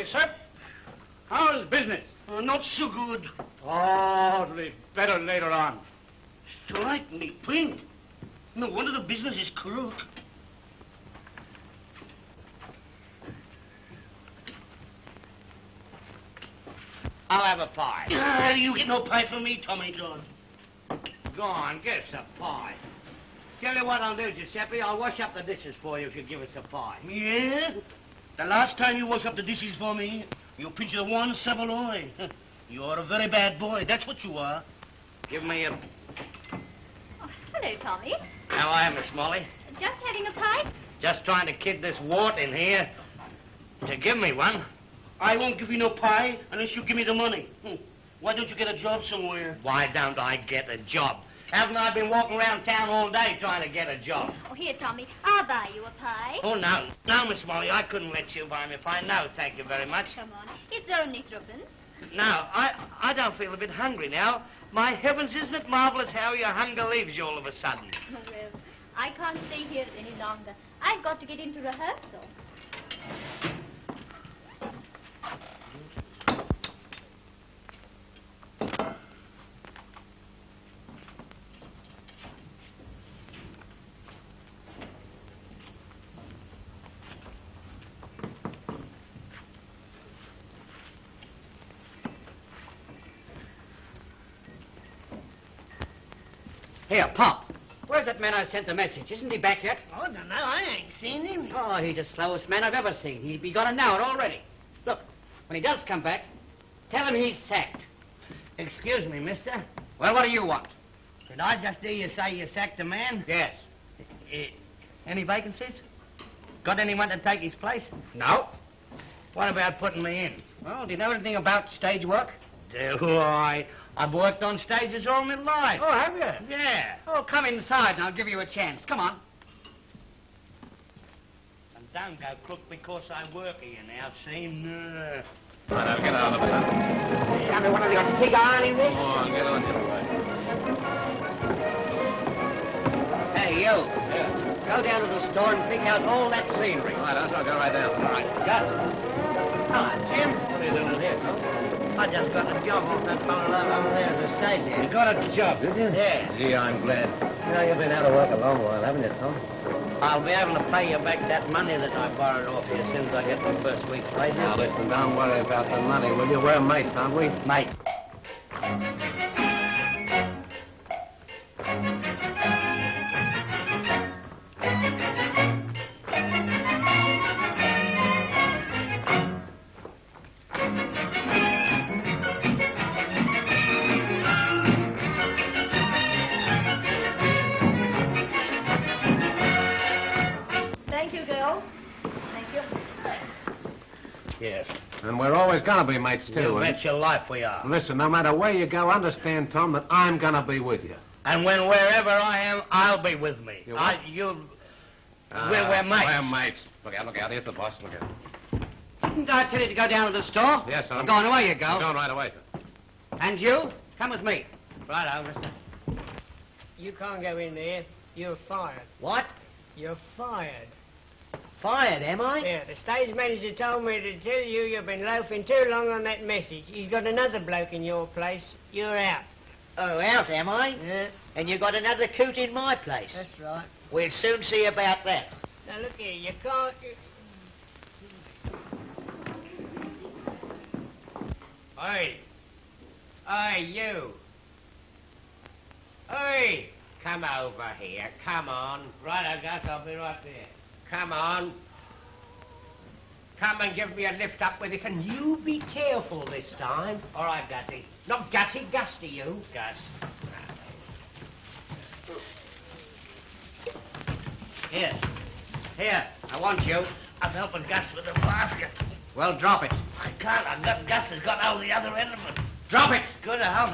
you, sir. How's business? Not so good. Oh, it'll be better later on. Strike me pink. No wonder the business is crook. I'll have a pie. You get no pie from me, Tommy John. Go on, give us a pie. Tell you what I'll do, Giuseppe. I'll wash up the dishes for you if you give us a pie. Yeah? The last time you wash up the dishes for me, you pinched the one saveloy. You're a very bad boy. That's what you are. Give me a... Oh, hello, Tommy. How are you, Miss Molly? Just having a pie? Just trying to kid this wart in here to give me one. I won't give you no pie unless you give me the money. Why don't you get a job somewhere? Why don't I get a job? Haven't I been walking around town all day trying to get a job? Oh, here, Tommy. I'll buy you a pie. Oh, no. No, Miss Molly, I couldn't let you buy me a pie. No, thank you very much. Come on. It's only threepence. No, I don't feel a bit hungry now. My heavens, isn't it marvelous how your hunger leaves you all of a sudden? Well, I can't stay here any longer. I've got to get into rehearsal. Here, Pop. Where's that man I sent the message? Isn't he back yet? I don't know. I ain't seen him. Oh, he's the slowest man I've ever seen. He'd be got an hour already. Look, when he does come back, tell him he's sacked. Excuse me, mister. Well, what do you want? Did I just hear you say you sacked a man? Yes. Any vacancies? Got anyone to take his place? No. What about putting me in? Well, do you know anything about stage work? Do I? I've worked on stages all my life. Oh, have you? Yeah. Oh, come inside and I'll give you a chance. Come on. And don't go crook because I work here now, see? No. Right, now, get out of it. Tell me one of your pig iron in this? Come on, get on your way. Hey, you. Yeah. Go down to the store and pick out all that scenery. All right, I'll go right down. All right, got it. Hello, Jim. What are you doing here, Tom? I just got a job off that bungalow over there as a stagehand. You got a job, did you? Yeah. Gee, I'm glad. You know, you've been out of work a long while, haven't you, Tom? I'll be able to pay you back that money that I borrowed off you as soon as I get my first week's wages. Now, listen, don't worry about the money, will you? We're mates, aren't we? Mate. Yes. And we're always going to be mates, too. You bet your life we are. Listen, no matter where you go, understand, Tom, that I'm going to be with you. And wherever I am, I'll be with me. You what? We're mates. We're mates. Look out. Here's the boss. Look out. Did I tell you to go down to the store? Yes, sir. I'm going away, you go. I'm going right away, sir. And you, come with me. Righto, mister. You can't go in there. You're fired. What? You're fired. Fired, am I? Yeah, the stage manager told me to tell you you've been loafing too long on that message. He's got another bloke in your place. You're out. Oh, out, am I? Yeah, And you got another coot in my place. that's right. We'll soon see about that. Now, look here, you can't... Oi. Oi, you. Oi. Come over here. Come on. Right, Gus, I'll be right there. Come on. Come and give me a lift up with this, and you be careful this time. All right, Gussie. Not Gussie, Gus to you. Gus. Here. Here, I want you. I'm helping Gus with the basket. Well, drop it. I can't. I've got Gus has got out the other end of it. Drop it! Good to help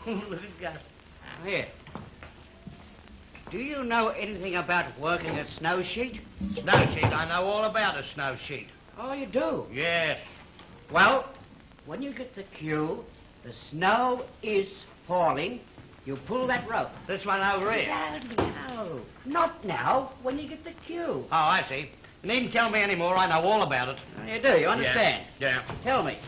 you. Look at Gus. Here. Do you know anything about working a snow sheet? Snow sheet. I know all about a snow sheet. Oh, you do? Yes. Well, when you get the cue, the snow is falling, you pull that rope. This one over here. No, not now. When you get the cue. Oh, I see. You needn't tell me any more. I know all about it. You do, you understand? Yeah. Tell me,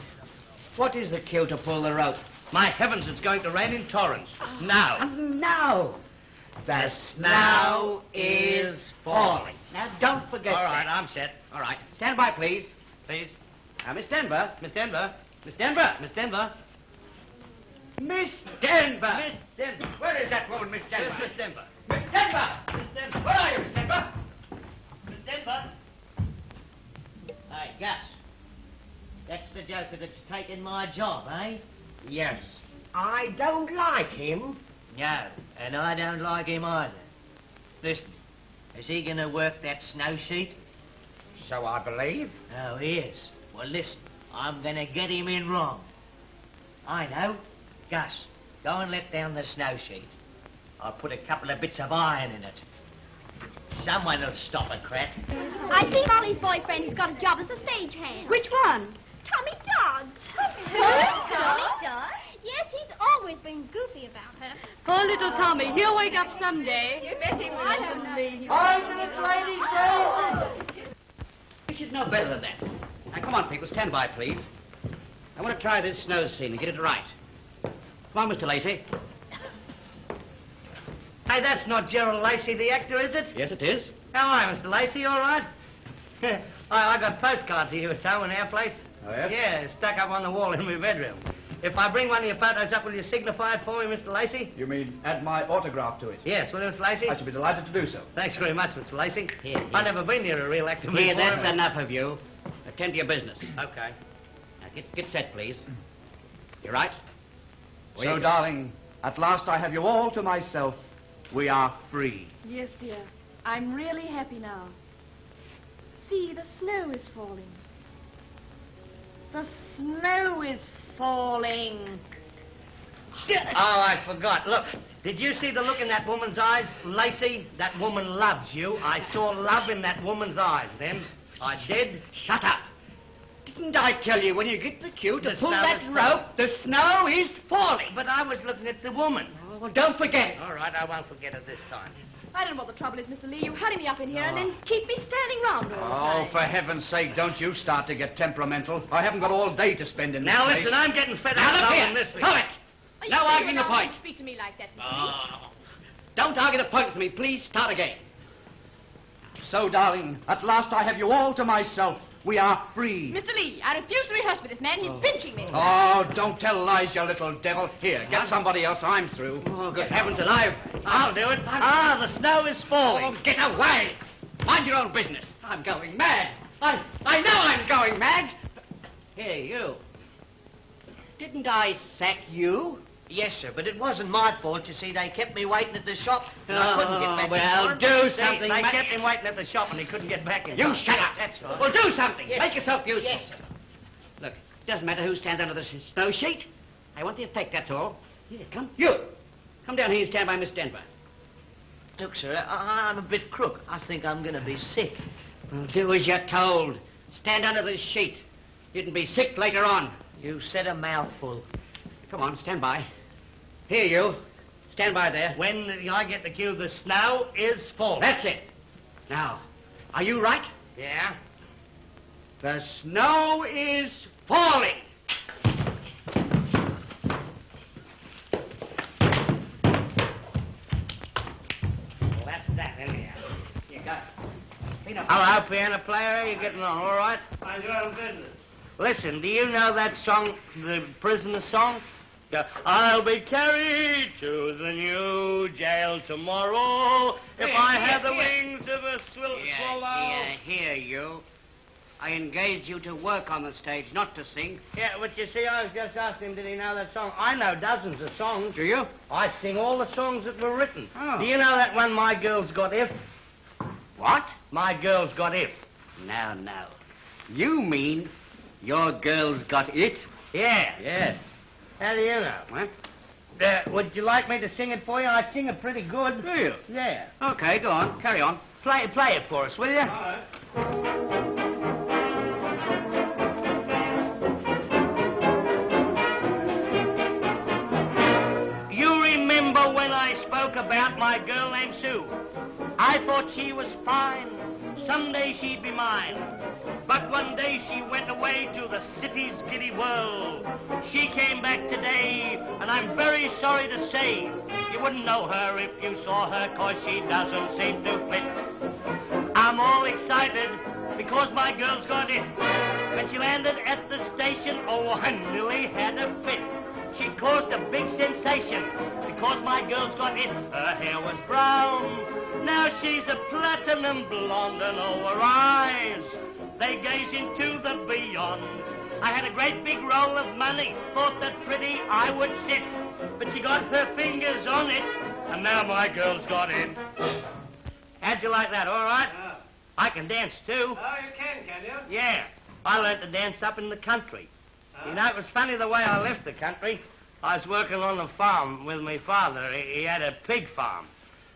what is the cue to pull the rope? My heavens, it's going to rain in torrents. Now. No. The snow is falling. Now, don't forget All right, that. I'm set. All right. Stand by, please. Please. Miss Denver. Miss Denver. Miss Denver. Miss Denver. Miss Denver. Miss Denver. Where is that woman, Miss Denver? Where's Miss Denver? Miss Denver. Miss Denver. Where are you, Miss Denver? Miss Denver. Hey, Gus. That's the joker that's taken my job, eh? Yes. I don't like him. No, and I don't like him either. Listen, is he going to work that snow sheet? So I believe. Oh, he is. Well, listen, I'm going to get him in wrong. I know. Gus, go and let down the snow sheet. I'll put a couple of bits of iron in it. Someone will stop a crack. I see Molly's boyfriend has got a job as a stagehand. Which one? Tommy Dodds. Tommy Dodds? Yes, he's always been goofy about her. Poor little Tommy. He'll wake up someday. You bet he will. I don't know. 5 minutes, ladies. You should know better than that. Now, come on, people. Stand by, please. I want to try this snow scene and get it right. Come on, Mr. Lacey. Hey, that's not Gerald Lacey, the actor, is it? Yes, it is. How are you, Mr. Lacey? All right? I got postcards of you at home in our place. Oh, yes? Yeah, stuck up on the wall in my bedroom. If I bring one of your photos up, will you signify it for me, Mr. Lacey? You mean add my autograph to it? Yes, will you, Mr. Lacey? I should be delighted to do so. Thanks very much, Mr. Lacey. Here, here. I've never been near a real actor before. Here, that's enough of you. Attend to your business. Okay. Now, get set, please. You right? So, darling, at last I have you all to myself. We are free. Yes, dear. I'm really happy now. See, the snow is falling. The snow is falling. Oh, I forgot. Look, did you see the look in that woman's eyes, Lacey? That woman loves you. I saw love in that woman's eyes then. I did. Shut up. Didn't I tell you when you get the cue to The pull snow that is rope, the snow is falling? But I was looking at the woman. Oh, well, don't forget it. All right, I won't forget it this time. I don't know what the trouble is, Mr. Lee. You hurry me up in here and then keep me standing round all the Oh, time. for heaven's sake, don't you start to get temperamental. I haven't got all day to spend in this Now, place. listen, I'm getting fed Now, up look of here. this. Stop it. Are you No sure arguing you're the not point. going to speak to me like that, Mr. Lee? Oh. Don't argue the point with me. Please start again. So, darling, at last I have you all to myself. We are free. Mr. Lee, I refuse to rehearse with this man. He's pinching me. Oh, don't tell lies, you little devil. Here, get somebody else. I'm through. Oh, good heavens alive. I'll do it. Ah, the snow is falling. Oh, get away. Mind your own business. I'm going mad. I know I'm going mad. Here, you. Didn't I sack you? Yes, sir, but it wasn't my fault. You see, they kept me waiting at the shop, and I couldn't get back well, in time. do See, something. they kept him waiting at the shop and he couldn't get back in You time. shut up. That's right. Well, do something. Yes. Make yourself useful. Yes, sir. Look, it doesn't matter who stands under the snow sheet. I want the effect, that's all. Here, come. You. Come down here and stand by Miss Denver. Look, sir, I'm a bit crook. I think I'm going to be sick. Well, do as you're told. Stand under the sheet. You can be sick later on. You said a mouthful. Come on, stand by. Here, you. Stand by there. When I get the cue, the snow is falling. That's it. Now, are you right? Yeah? The snow is falling. Well, that's that, anyhow. Here, Gus. Clean up. Hello, piano player. How you getting on? All right? Mind your own business. Listen, do you know that song, the prisoner song? I'll be carried to the new jail tomorrow if Here, I here, have the here. wings of a swallow. Here, you. I engaged you to work on the stage, not to sing. Yeah, but you see, I was just asking him, did he know that song? I know dozens of songs. Do you? I sing all the songs that were written. Oh. Do you know that one, My Girl's Got If? What? My Girl's Got If. Now. You mean your girl's got it? Yeah. Yes. How do you know? What? Would you like me to sing it for you? I sing it pretty good. Do you? Yeah. Okay, go on. Carry on. Play it for us, will you? All right. You remember when I spoke about my girl named Sue? I thought she was fine. someday she'd be mine. But one day she went away to the city's giddy whirl. She came back today, and I'm very sorry to say you wouldn't know her if you saw her, 'cause she doesn't seem to fit. I'm all excited because my girl's got it. When she landed at the station, oh, I nearly had a fit. She caused a big sensation because my girl's got it. Her hair was brown, now she's a platinum blonde, and oh, her eyes, they gaze into the beyond. I had a great big roll of money, thought that pretty I would sit, but she got her fingers on it, and now my girl's got it. How'd you like that, all right? I can dance, too. Oh, you can you? Yeah, I learned to dance up in the country. You know, it was funny the way I left the country. I was working on a farm with my father. He had a pig farm.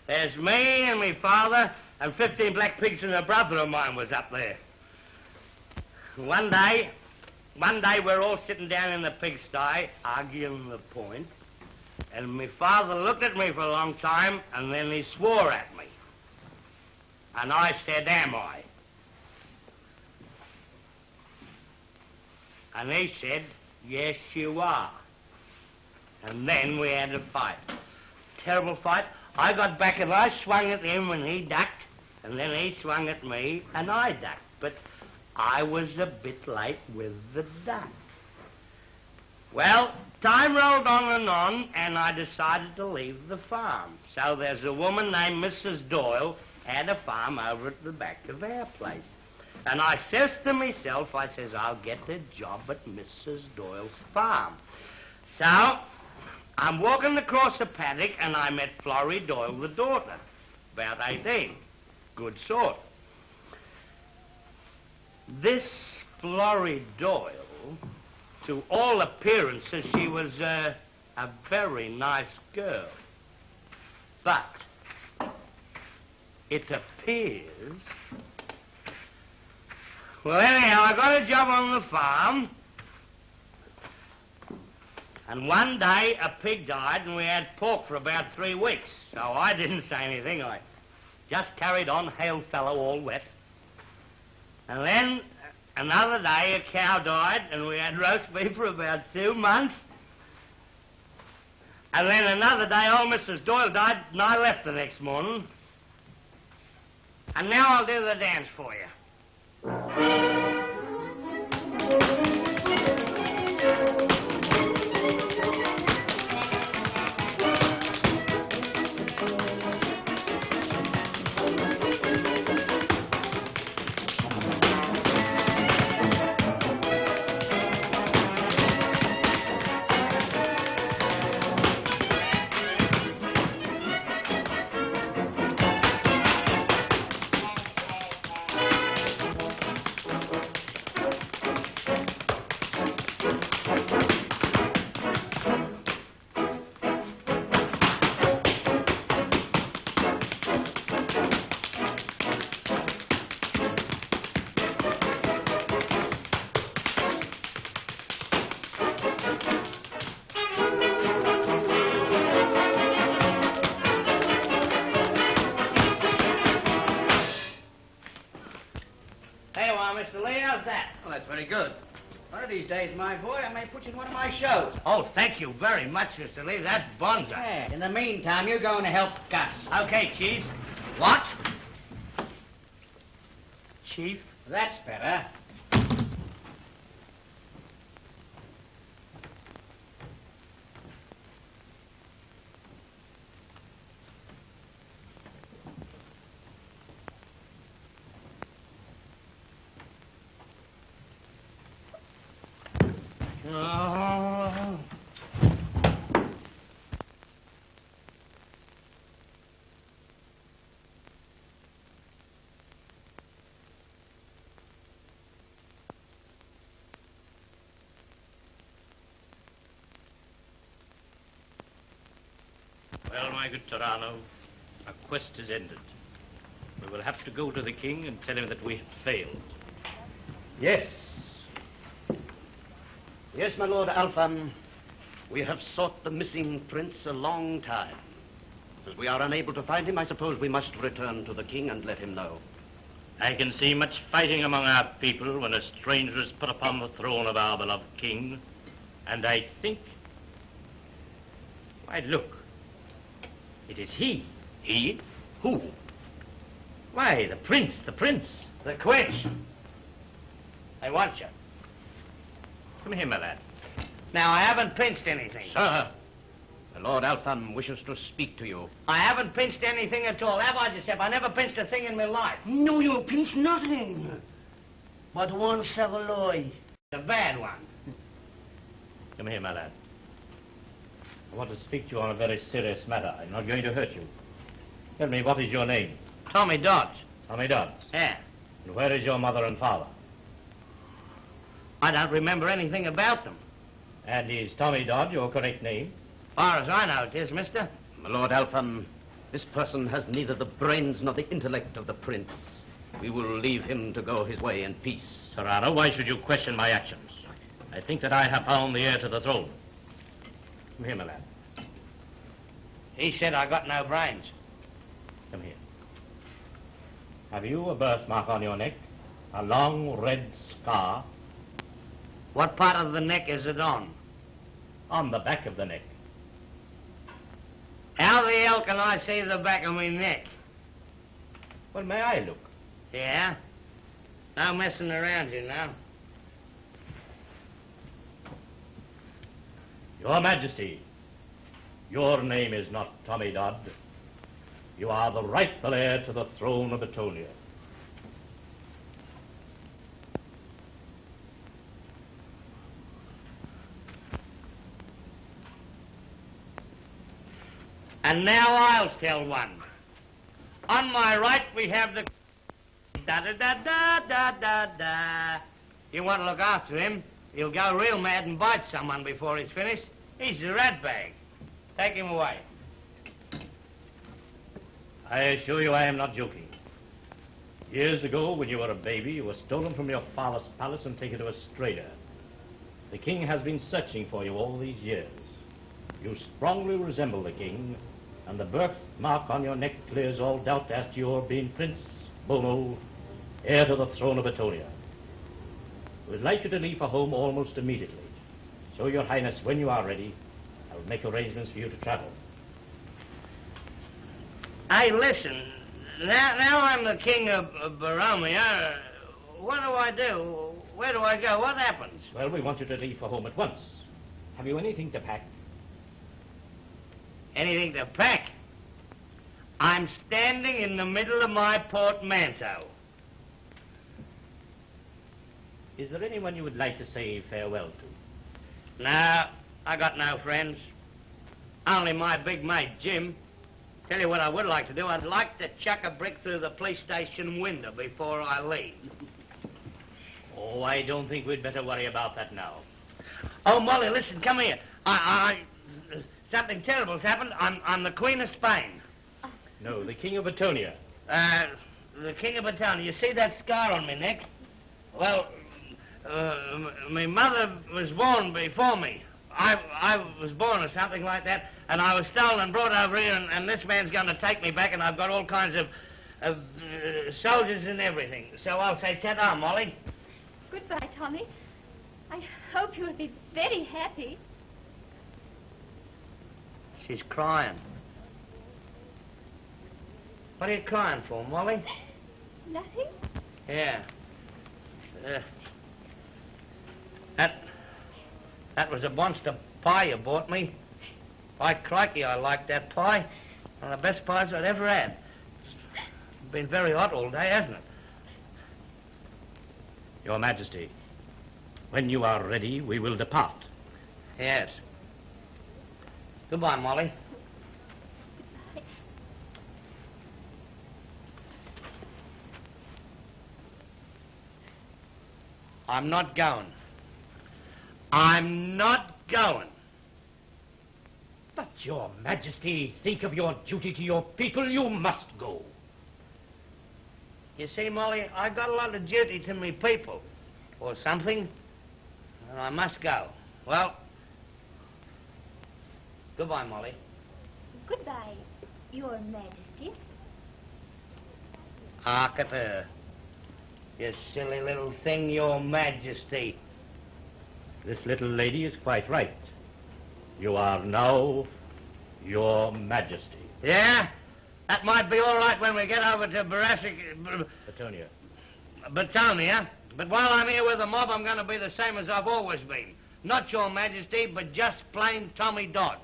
There's me and my father, and 15 black pigs and a brother of mine was up there. One day we're all sitting down in the pigsty, arguing the point, and my father looked at me for a long time, and then he swore at me. And I said, am I? And he said, yes, you are. And then we had a fight. Terrible fight. I got back and I swung at him and he ducked, and then he swung at me and I ducked. But I was a bit late with the duck. Well, time rolled on, and I decided to leave the farm. So there's a woman named Mrs. Doyle had a farm over at the back of our place. And I says to myself, I says, I'll get a job at Mrs. Doyle's farm. So I'm walking across a paddock and I met Florrie Doyle, the daughter, about 18. Good sort. This Florrie Doyle, to all appearances, she was a very nice girl. But it appears... Well, anyhow, I got a job on the farm, and one day a pig died and we had pork for about 3 weeks. So I didn't say anything. I just carried on, hail fellow, all wet. And then another day a cow died and we had roast beef for about 2 months. And then another day old Mrs. Doyle died and I left the next morning. And now I'll do the dance for you. Very good. One of these days, my boy, I may put you in one of my shows. Oh, thank you very much, Mr. Lee. That's bonza. Yeah. In the meantime, you're going to help Gus. Okay, Chief. What? Chief? That's better. Well, my good Torano, our quest is ended. We will have to go to the king and tell him that we have failed. Yes. Yes, my Lord Alpham. We have sought the missing prince a long time. As we are unable to find him, I suppose we must return to the king and let him know. I can see much fighting among our people when a stranger is put upon the throne of our beloved king. And I think... Why, look. It is he. He? Who? Why, the prince. The quitch. I want you. Come here, my lad. Now, I haven't pinched anything. Sir, the Lord Eltham wishes to speak to you. I haven't pinched anything at all, have I, Giuseppe? I never pinched a thing in my life. No, you pinch nothing. But one Savaloy. A bad one. Come here, my lad. I want to speak to you on a very serious matter. I'm not going to hurt you. Tell me, what is your name? Tommy Dodds. Tommy Dodds. Yeah. And where is your mother and father? I don't remember anything about them. And is Tommy Dodds your correct name? Far as I know it is, mister. My Lord Eltham, this person has neither the brains nor the intellect of the prince. We will leave him to go his way in peace. Torano, why should you question my actions? I think that I have found the heir to the throne. Come here, my lad. He said I got no brains. Come here. Have you a birthmark on your neck? A long red scar? What part of the neck is it on? On the back of the neck. How the hell can I see the back of my neck? Well, may I look? Yeah? No messing around, you know. Your Majesty, your name is not Tommy Dodd. You are the rightful heir to the throne of Betonia. And now I'll tell one. On my right, we have the... Da-da-da-da-da-da-da. You want to look after him, he'll go real mad and bite someone before he's finished. He's a rat bag. Take him away. I assure you I am not joking. Years ago, when you were a baby, you were stolen from your father's palace and taken to a trader. The king has been searching for you all these years. You strongly resemble the king, and the birthmark on your neck clears all doubt as to your being Prince Bono, heir to the throne of Betonia. We would like you to leave for home almost immediately. So, Your Highness, when you are ready, I will make arrangements for you to travel. Hey, listen. Now I'm the King of Betonia. What do I do? Where do I go? What happens? Well, we want you to leave for home at once. Have you anything to pack? Anything to pack? I'm standing in the middle of my portmanteau. Is there anyone you would like to say farewell to? No, I got no friends. Only my big mate, Jim. Tell you what I would like to do. I'd like to chuck a brick through the police station window before I leave. Oh, I don't think we'd better worry about that now. Oh, Molly, listen, come here. Something terrible's happened. I'm the Queen of Spain. No, the King of Betonia. The King of Betonia. You see that scar on my neck? Well, my mother was born before me. I was born or something like that, and I was stolen and brought over here, and this man's going to take me back, and I've got all kinds of soldiers and everything. So I'll say ta-da, Molly. Goodbye, Tommy. I hope you'll be very happy. She's crying. What are you crying for, Molly? Nothing? Yeah. That was a monster pie you bought me. By crikey, I like that pie. One of the best pies I'd ever had. It's been very hot all day, hasn't it? Your Majesty, when you are ready, we will depart. Yes. Goodbye, Molly. I'm not going. I'm not going. But, Your Majesty, think of your duty to your people. You must go. You see, Molly, I got a lot of duty to me people, or something, and I must go. Well, goodbye, Molly. Goodbye, Your Majesty. Hark at her. You silly little thing, Your Majesty. This little lady is quite right. You are now Your Majesty. Yeah? That might be all right when we get over to Betonia. Betonia. But while I'm here with the mob, I'm going to be the same as I've always been. Not Your Majesty, but just plain Tommy Dodd.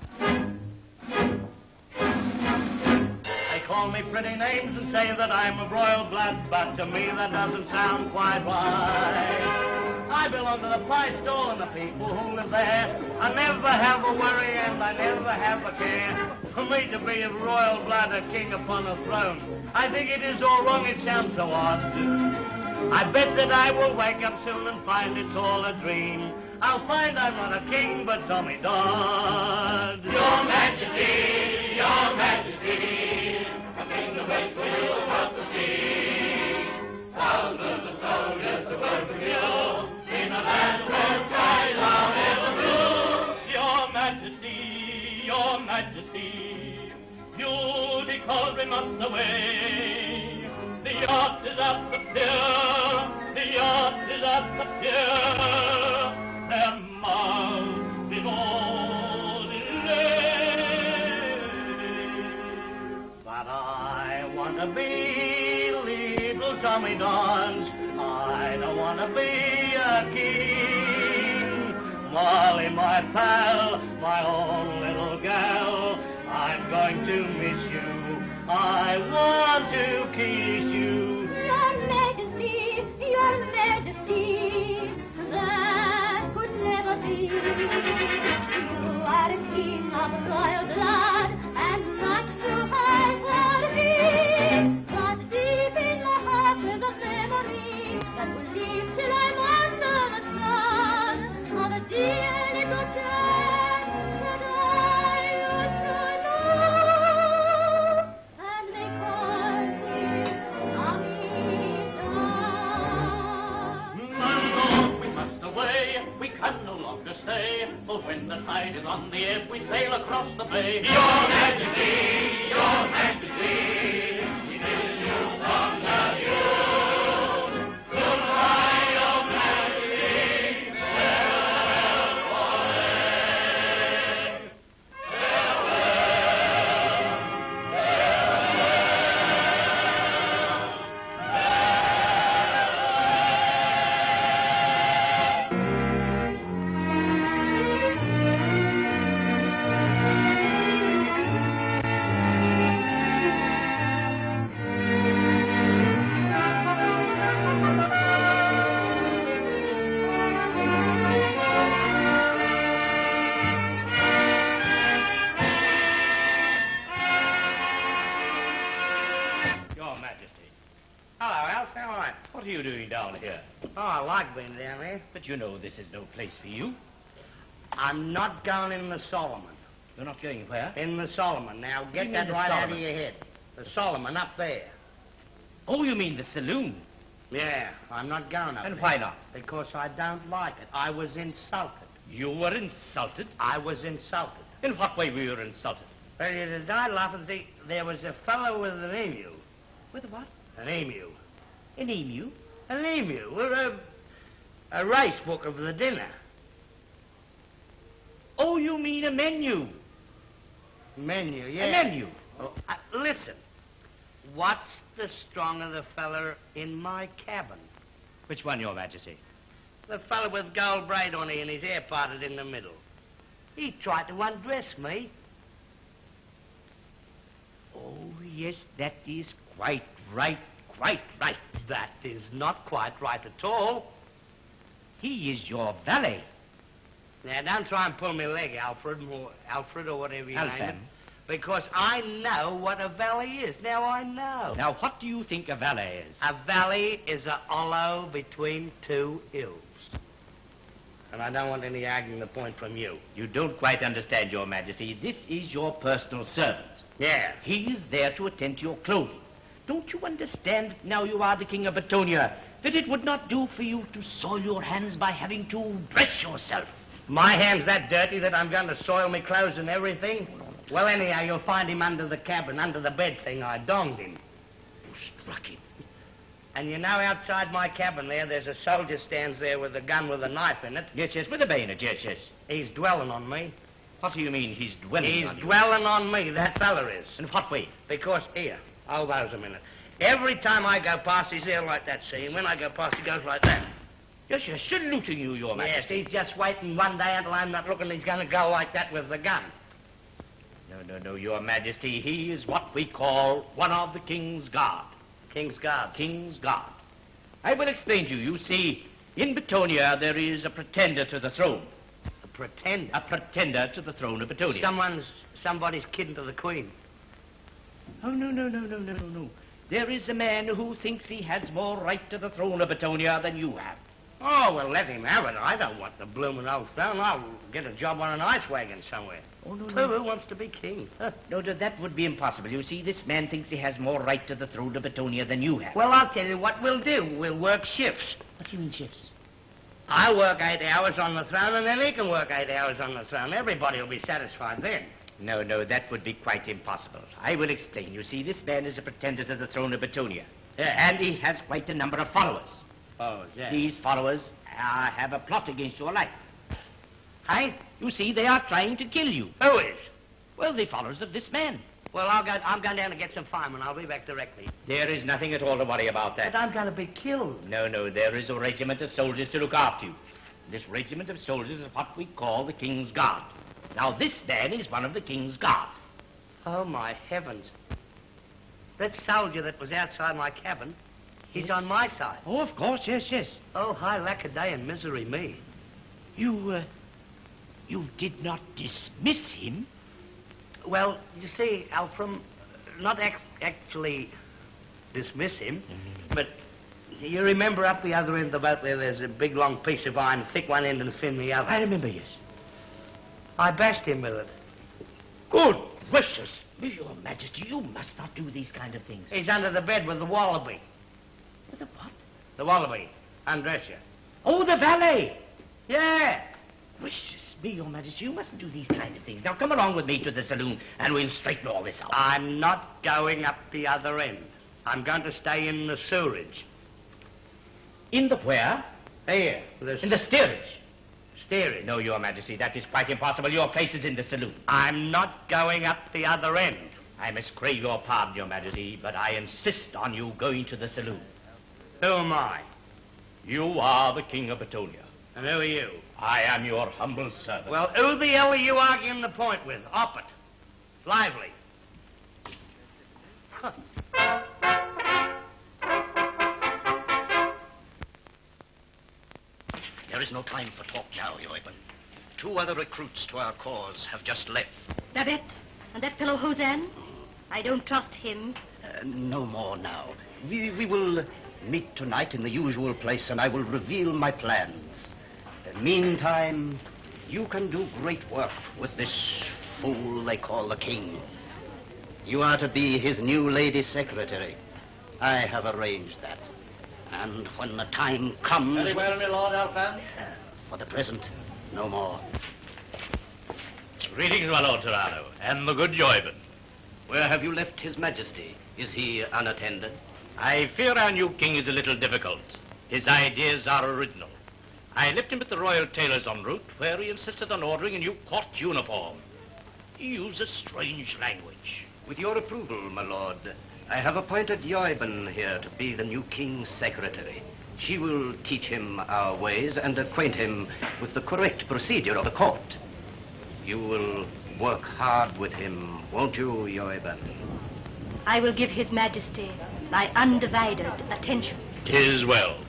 They call me pretty names and say that I'm of royal blood, but to me that doesn't sound quite right. I belong to the pie stall and the people who live there. I never have a worry and I never have a care. For me to be of royal blood, a king upon a throne, I think it is all wrong, it sounds so odd. I bet that I will wake up soon and find it's all a dream. I'll find I'm not a king, but Tommy Dodd. Your Majesty, Your Majesty, a kingdom waits for you across the sea. Thousands of soldiers to work with you in a land where skies are never blue. Your Majesty, Your Majesty, beauty cauldron must away. The yacht is at the pier, the yacht is at the pier. There must be no delay. But I want to be little Tommy Dodds. I don't want to be a king. Molly, my pal, my own little gal, I'm going to miss you. I want to kiss you. Your Majesty, Your Majesty, that could never be. You are a king of royal blood, and much too high for me. But deep in my heart there's a memory that will live till I'm under the sun of a dear little child that I used to know. And they called me Tommy Dodd. We must away, we can no longer stay. For when the tide is on the ebb, we sail across the bay. Your Majesty, Your Majesty, we bid you from the view. Goodbye, Your Majesty, farewell forever. Your Majesty. Hello, Alf. How are you? What are you doing down here? Oh, I like being down here. But you know this is no place for you. I'm not going in the Solomon. You're not going where? In the Solomon. Now, You get mean that the right out of Solomon? your head. The Solomon up there. Oh, you mean the saloon? Yeah, I'm not going up And there. why not? Because I don't like it. I was insulted. You were insulted? I was insulted. In what way were you insulted? Well, you die laughing. See, there was a fellow with an emu. With a what? An emu. An emu? An emu. Or a race book of the dinner. Oh, you mean a menu? Menu, yeah. A menu. Oh, listen. What's the strong of the feller in my cabin? Which one, Your Majesty? The fellow with gold braid on it and his hair parted in the middle. He tried to undress me. Oh, yes, that is quite right, quite right. That is not quite right at all. He is your valet. Now, don't try and pull me leg, Alfred, or whatever you name it. Alfred. Because I know what a valet is. Now I know. Now, what do you think a valet is? A valley is a hollow between two hills. And I don't want any arguing the point from you. You don't quite understand, Your Majesty. This is your personal servant. Yeah. He is there to attend to your clothing. Don't you understand, that now you are the King of Betonia, that it would not do for you to soil your hands by having to dress yourself? My hand's that dirty that I'm going to soil me clothes and everything? Well, anyhow, you'll find him under the cabin, under the bed thing. I donged him. You struck him. And you know outside my cabin there's a soldier stands there with a gun with a knife in it. Yes, yes, with a bayonet, yes, yes. He's dwelling on me. What do you mean he's dwelling on you? He's dwelling on me, that fella is. In what way? Because, here, hold those a minute. Every time I go past, he's there like that, see? And when I go past, he goes like that. Yes, yes, saluting you, Your Majesty. Yes, he's just waiting one day until I'm not looking, he's going to go like that with the gun. No, Your Majesty. He is what we call one of the King's Guard. King's Guard? King's Guard. I will explain to you. You see, in Betonia there is a pretender to the throne. A pretender? A pretender to the throne of Betonia. Somebody's kidding to the Queen. Oh, no. There is a man who thinks he has more right to the throne of Betonia than you have. Oh, well, let him have it. I don't want the blooming old throne. I'll get a job on an ice wagon somewhere. Oh, no. Who wants to be king? No, that would be impossible. You see, this man thinks he has more right to the throne of Betonia than you have. Well, I'll tell you what we'll do. We'll work shifts. What do you mean shifts? I'll work 8 hours on the throne, and then he can work 8 hours on the throne. Everybody will be satisfied then. No, that would be quite impossible. I will explain. You see, this man is a pretender to the throne of Betonia. Yeah. And he has quite a number of followers. Oh, yeah. These followers have a plot against your life. Hey? You see, they are trying to kill you. Who is? Well, the followers of this man. Well, I'm going down to get some firemen. I'll be back directly. There is nothing at all to worry about that. But I'm going to be killed. No, there is a regiment of soldiers to look after you. This regiment of soldiers is what we call the King's Guard. Now, this man is one of the King's Guard. Oh, my heavens. That soldier that was outside my cabin, he's on my side. Oh, of course, yes. Oh, hi, lackaday and misery me. You did not dismiss him? Well, you see, Alfred, not actually dismiss him, but you remember up the other end of the boat there's a big long piece of iron, thick one end and thin the other? I remember, yes. I bashed him with it. Good gracious. Your Majesty, you must not do these kind of things. He's under the bed with the wallaby. With the what? The wallaby. Undress you. Oh, the valet. Yeah. Gracious me, Your Majesty, you mustn't do these kind of things. Now, come along with me to the saloon, and we'll straighten all this out. I'm not going up the other end. I'm going to stay in the sewerage. In the where? Here. In the steerage. Steerage? No, Your Majesty, that is quite impossible. Your place is in the saloon. I'm not going up the other end. I must crave your pardon, Your Majesty, but I insist on you going to the saloon. Who am I? You are the King of Betonia. And who are you? I am your humble servant. Well, who the hell are you arguing the point with? Op it. Lively. There is no time for talk now, Yoiben. 2 other recruits to our cause have just left. Babette and that fellow Hozzan? I don't trust him. No more now. We will meet tonight in the usual place, and I will reveal my plans. Meantime, you can do great work with this fool they call the king. You are to be his new lady secretary. I have arranged that. And when the time comes... Very well, my Lord Alfan. For the present, no more. Greetings, my Lord Torano, and the good Yoiben. Where have you left His Majesty? Is he unattended? I fear our new king is a little difficult. His ideas are original. I left him at the Royal Tailors en route, where he insisted on ordering a new court uniform. He uses strange language. With your approval, my lord, I have appointed Yoiben here to be the new king's secretary. She will teach him our ways and acquaint him with the correct procedure of the court. You will work hard with him, won't you, Yoiben? I will give His Majesty my undivided attention. 'Tis well.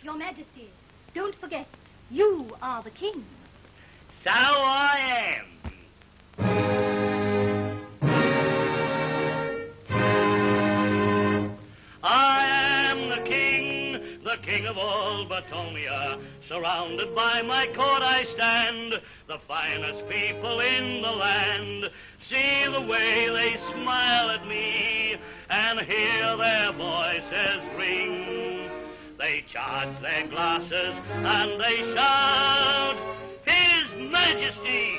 Your Majesty, don't forget, you are the king. So I am. I am the king of all Betonia. Surrounded by my court I stand, the finest people in the land. See the way they smile at me, and hear their voices ring. They charge their glasses and they shout, His Majesty,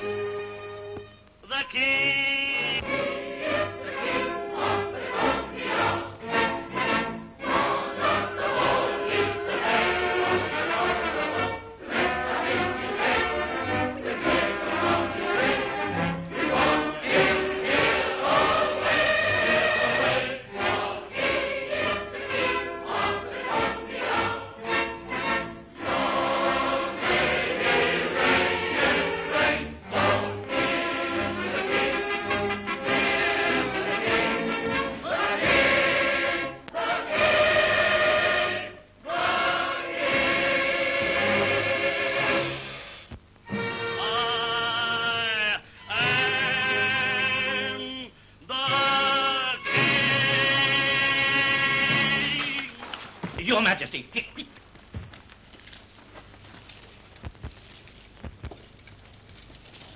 the King. He is the King of Betonia. Born of the world is the heir of the royal. The rest of his race, the king of his race. We want him here always. For he is the King of Betonia. Long may he reign and reign. For he is the King. Your Majesty.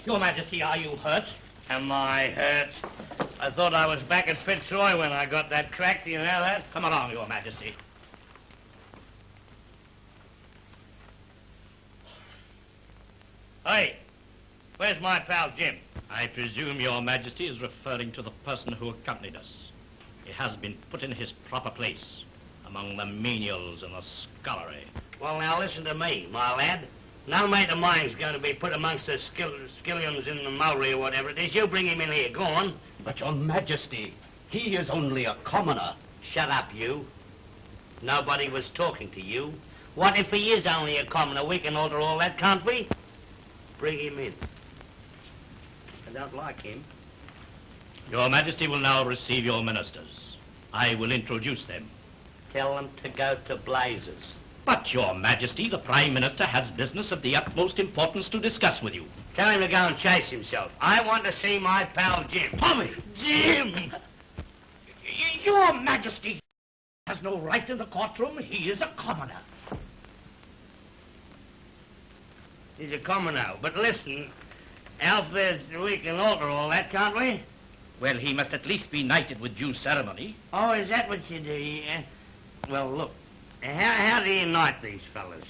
Your Majesty, are you hurt? Am I hurt? I thought I was back at Fitzroy when I got that crack. Do you know that? Come along, Your Majesty. Hey, where's my pal Jim? I presume Your Majesty is referring to the person who accompanied us. He has been put in his proper place among the menials in the scullery. Well, now listen to me, my lad. No mate of mine's going to be put amongst the skillions in the mullery or whatever it is. You bring him in here. Go on. But, Your Majesty, he is only a commoner. Shut up, you. Nobody was talking to you. What if he is only a commoner? We can alter all that, can't we? Bring him in. I don't like him. Your Majesty will now receive your ministers. I will introduce them. Tell them to go to blazes. But, Your Majesty, the Prime Minister has business of the utmost importance to discuss with you. Tell him to go and chase himself. I want to see my pal Jim. Tommy! Jim! Your Majesty has no right in the courtroom. He is a commoner. He's a commoner. But listen, Alfred, we can alter all that, can't we? Well, he must at least be knighted with due ceremony. Oh, is that what you do? Yeah? Well, look, how do you knight these fellas?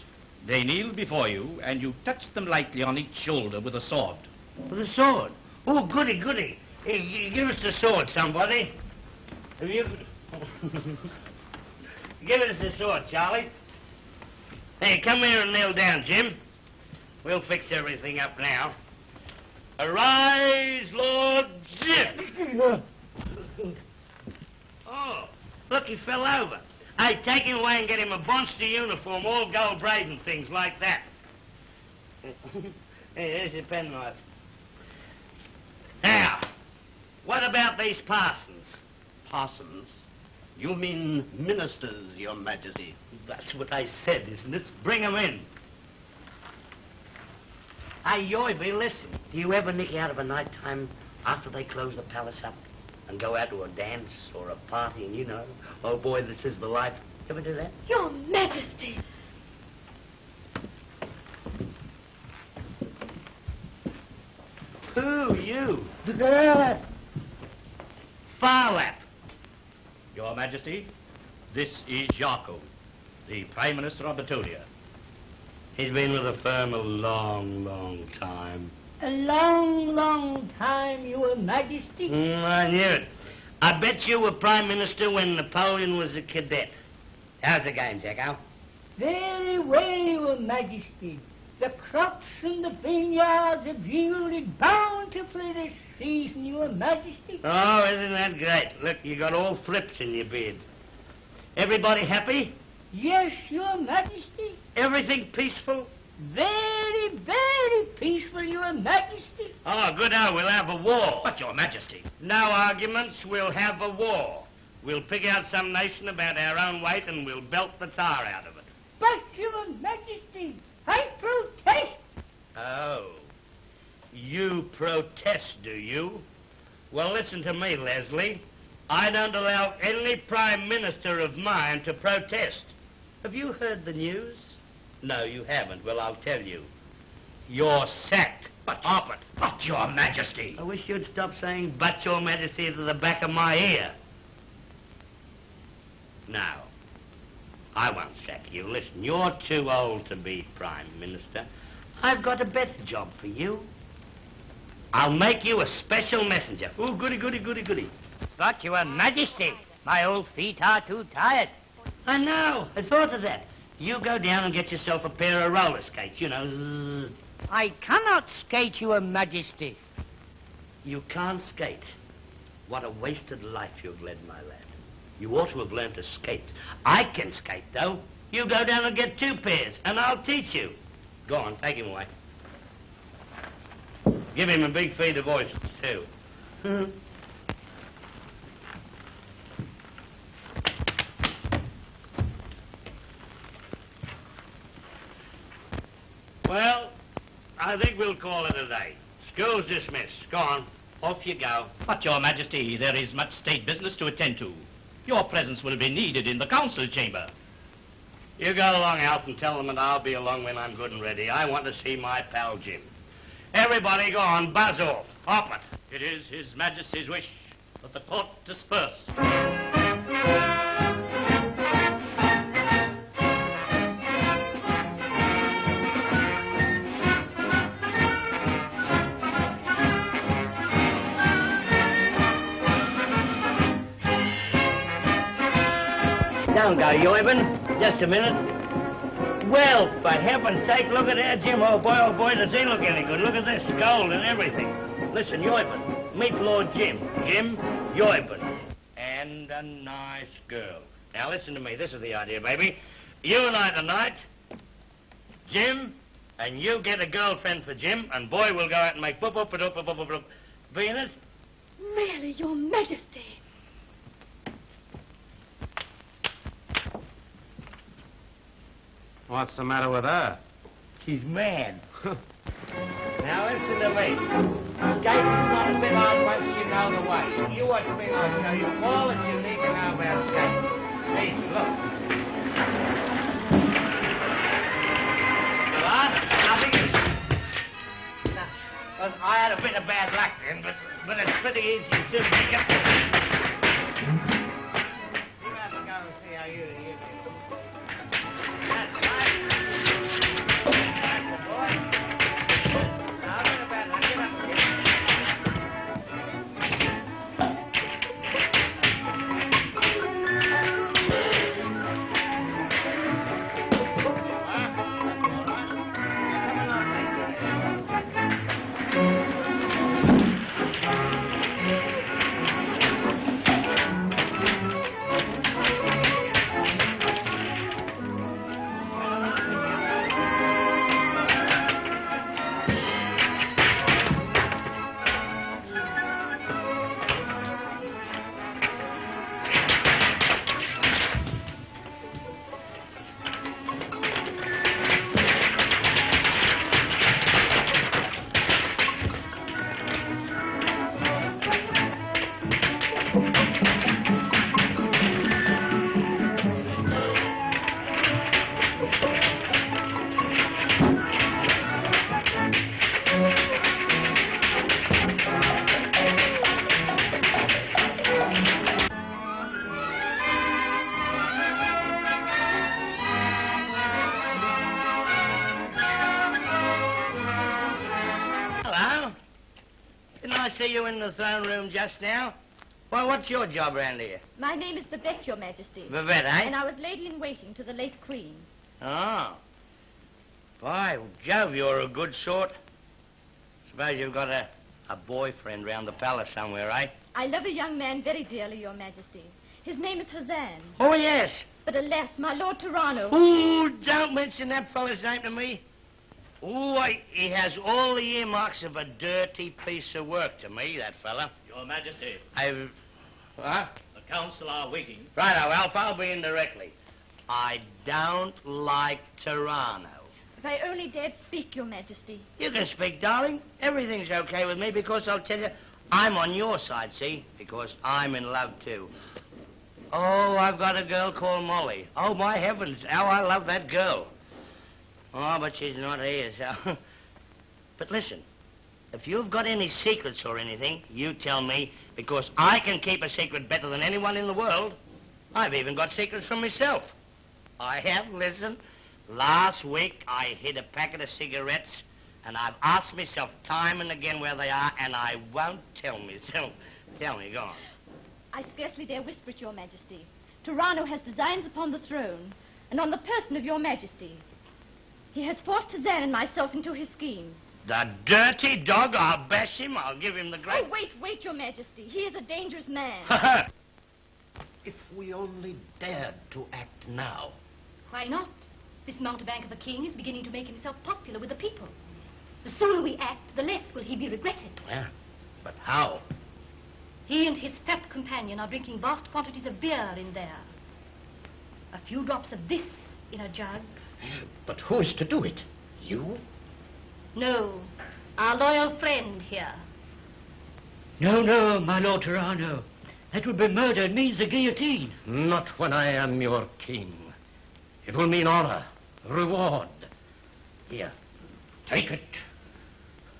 They kneel before you, and you touch them lightly on each shoulder with a sword. With a sword? Oh, goody, goody. Hey, give us the sword, somebody. Have you... Give us the sword, Charlie. Hey, come here and kneel down, Jim. We'll fix everything up now. Arise, Lord Jim! Oh, look, he fell over. Hey, take him away and get him a monster uniform, all gold braid and things like that. Hey, there's your penknife. Now, what about these parsons? Parsons? You mean ministers, Your Majesty? That's what I said, isn't it? Bring them in. Hey, Yoiben, listen. Do you ever nick out of a night time after they close the palace up and go out to a dance or a party and, you know, oh boy, this is the life? You ever do that? Your Majesty! Who, you? Farlap. Your Majesty, this is Yarko, the Prime Minister of Betonia. He's been with the firm a long, long time. A long, long time, Your Majesty. I knew it. I bet you were Prime Minister when Napoleon was a cadet. How's the game, Jacko? Very well, Your Majesty. The crops in the vineyards have yielded bountifully this season, Your Majesty. Oh, isn't that great? Look, you got all flips in your beard. Everybody happy? Yes, Your Majesty. Everything peaceful? Very, very peaceful, Your Majesty. Oh, good. Oh, we'll have a war. But, Your Majesty. No arguments. We'll have a war. We'll pick out some nation about our own weight and we'll belt the tar out of it. But, Your Majesty, I protest. Oh. You protest, do you? Well, listen to me, Leslie. I don't allow any Prime Minister of mine to protest. Have you heard the news? No, you haven't. Well, I'll tell you. You're sacked. But Your Majesty. I wish you'd stop saying "but Your Majesty" to the back of my ear. Now, I won't sack you. Listen, you're too old to be Prime Minister. I've got a better job for you. I'll make you a special messenger. Oh, goody, goody, goody, goody. But, Your Majesty, my old feet are too tired. I know. I thought of that. You go down and get yourself a pair of roller skates, you know. I cannot skate, Your Majesty. You can't skate. What a wasted life you've led, my lad. You ought to have learned to skate. I can skate, though. You go down and get 2 pairs, and I'll teach you. Go on, take him away. Give him a big feed of oysters, too. Well, I think we'll call it a day. School's dismissed. Go on. Off you go. But, Your Majesty, there is much state business to attend to. Your presence will be needed in the council chamber. You go along, Alf, and tell them that I'll be along when I'm good and ready. I want to see my pal Jim. Everybody go on, buzz off. Hop it. It is His Majesty's wish that the court disperse. Don't go, Yoiben. Just a minute. Well, for heaven's sake, look at there, Jim. Oh, boy, does he look any good. Look at this, gold and everything. Listen, Yoiben, meet Lord Jim. Jim, Yoiben. And a nice girl. Now, listen to me. This is the idea, baby. You and I tonight, Jim, and you get a girlfriend for Jim, and boy, we'll go out and make boop. Be in it? Really, Your Majesty. What's the matter with her? She's mad. Now, listen to me. Skating's not a bit hard once you know the way. You watch me, I'll show you all that you need to know about skating. See, look. What? Nothing? No. Well, I had a bit of bad luck then, but it's pretty easy to soon pick up. You have to go and see how you do. That's right. That's the boy. Now, a bit of bad luck. Get up, Jim. See you in the throne room just now. Well, what's your job around here? My name is Babette, Your Majesty. Babette, eh? And I was lady-in-waiting to the late Queen. Oh. By Jove, you're a good sort. Suppose you've got a boyfriend round the palace somewhere, eh? I love a young man very dearly, Your Majesty. His name is Hozzan. Oh, yes. But alas, my Lord Torano... Ooh, don't mention that fella's name to me. Ooh, he has all the earmarks of a dirty piece of work to me, that fella. Your Majesty. Huh? The council are waiting. Righto, Alf, I'll be in directly. I don't like Torano. If I only dared speak, Your Majesty. You can speak, darling. Everything's okay with me because I'll tell you, I'm on your side, see? Because I'm in love, too. Oh, I've got a girl called Molly. Oh, my heavens, how I love that girl. Oh, but she's not here, so... But listen, if you've got any secrets or anything, you tell me, because I can keep a secret better than anyone in the world. I've even got secrets from myself. I have, listen. Last week, I hid a packet of cigarettes, and I've asked myself time and again where they are, and I won't tell myself. Tell me, go on. I scarcely dare whisper it, Your Majesty. Torano has designs upon the throne, and on the person of Your Majesty. He has forced Hozzan and myself into his scheme. The dirty dog, I'll bash him, I'll give him the great... Oh, wait, Your Majesty. He is a dangerous man. If we only dared to act now. Why not? This mountebank of a king is beginning to make himself popular with the people. The sooner we act, the less will he be regretted. Yeah, but how? He and his fat companion are drinking vast quantities of beer in there. A few drops of this in a jug. But who is to do it? You? No, our loyal friend here. No, my Lord Torano. That would be murder. It means the guillotine. Not when I am your king. It will mean honor, reward. Here, take it.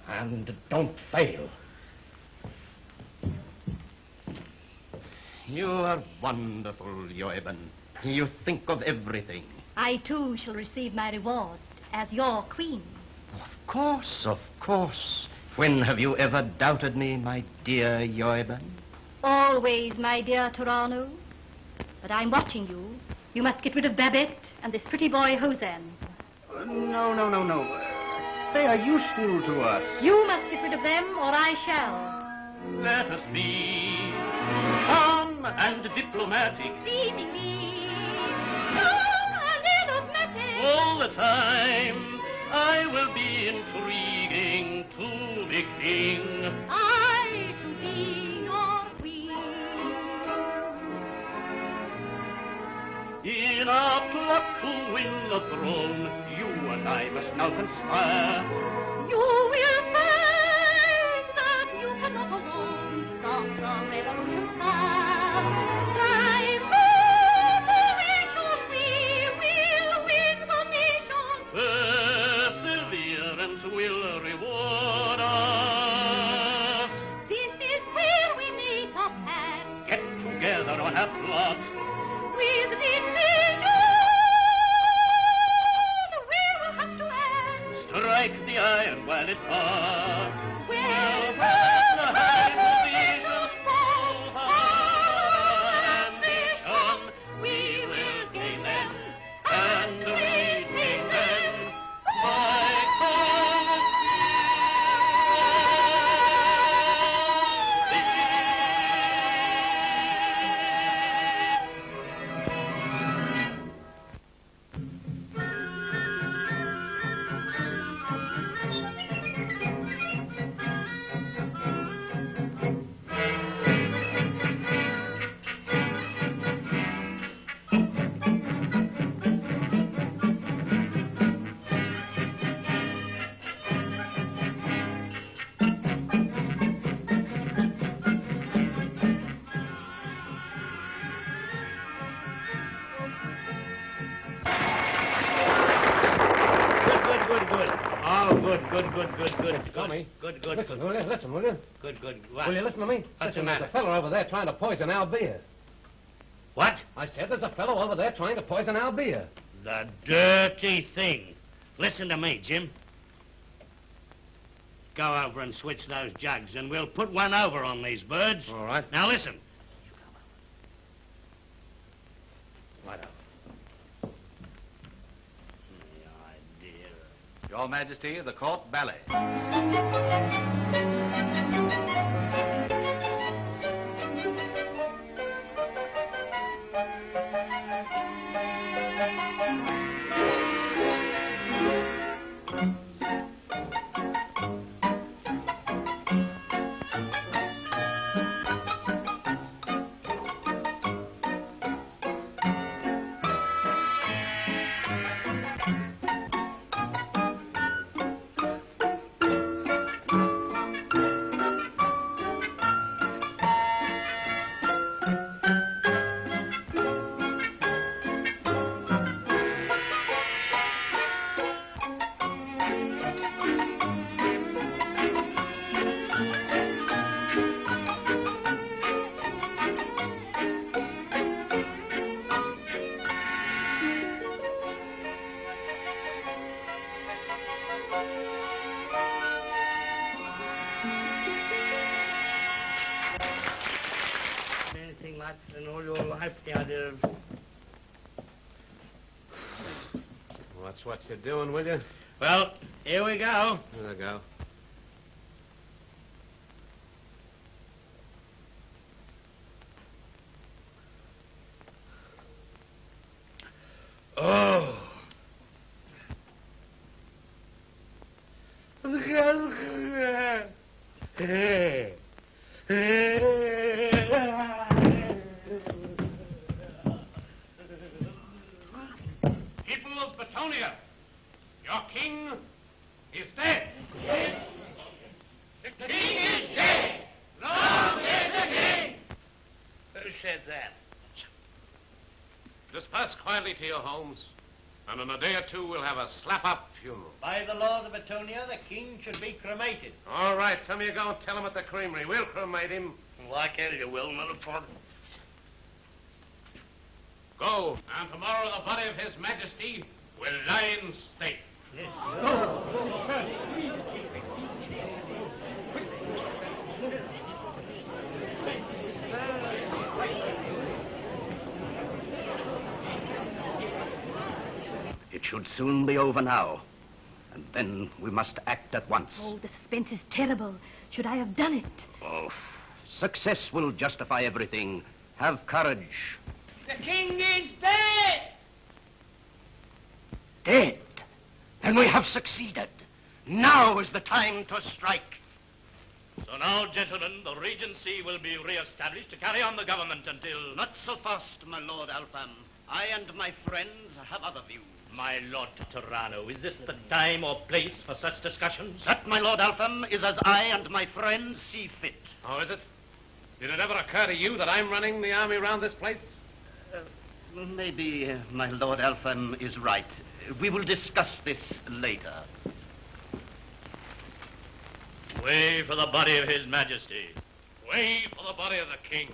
And don't fail. You are wonderful, Yoiben. You think of everything. I too shall receive my reward as your queen. Of course, of course. When have you ever doubted me, my dear Yoiben? Always, my dear Torano. But I'm watching you. You must get rid of Babette and this pretty boy Hozzan. No. They are useful to us. You must get rid of them, or I shall. Let us be calm and diplomatic Seemingly calm and enigmatic. all the time. I will be intriguing to the king. I to be your queen. In our plot to win the throne, you and I must now conspire. You will find that you cannot alone stop the revolution's fire. By cooperation we will win the nation. Perseverance will reward us. This is where we make a pact. Get together on a plot. With decision, we will have to act. Strike the iron while it's hot. We'll pass the high position, position, both our ambition. We will gain them, and retain them by Good. Tommy. Good. Listen, will you? Good. What? Will you listen to me? What's Listen, the there's matter? a fellow over there trying to poison our beer. What? I said there's a fellow over there trying to poison our beer. The dirty thing. Listen to me, Jim. Go over and switch those jugs, and we'll put one over on these birds. All right. Now listen. Right up. The idea. Your Majesty, the court ballet. your life the idea of... That's what you're doing, will you? Well, here we go. Here we go. Oh. People of Betonia, your king is dead. The king is dead. Long live the king. Who said that? Disperse quietly to your homes, and in a day or two we'll have a slap-up funeral. By the laws of Betonia, the king should be cremated. All right, some of you go and tell him at the creamery. We'll cremate him. Like hell you will, motherfucker. Go, and tomorrow the body of His Majesty will lie in state. It should soon be over now. And then we must act at once. Oh, the suspense is terrible. Should I have done it? Oh, success will justify everything. Have courage. The king is dead! Dead? Then we have succeeded. Now is the time to strike. So now, gentlemen, the Regency will be re-established to carry on the government until... Not so fast, my Lord Alpham. I and my friends have other views. My Lord Torano, is this the time or place for such discussions? That, my Lord Alpham, is as I and my friends see fit. Oh, is it? Did it ever occur to you that I'm running the army around this place? Maybe my Lord Alpham is right. We will discuss this later. Way for the body of His Majesty. Way for the body of the king.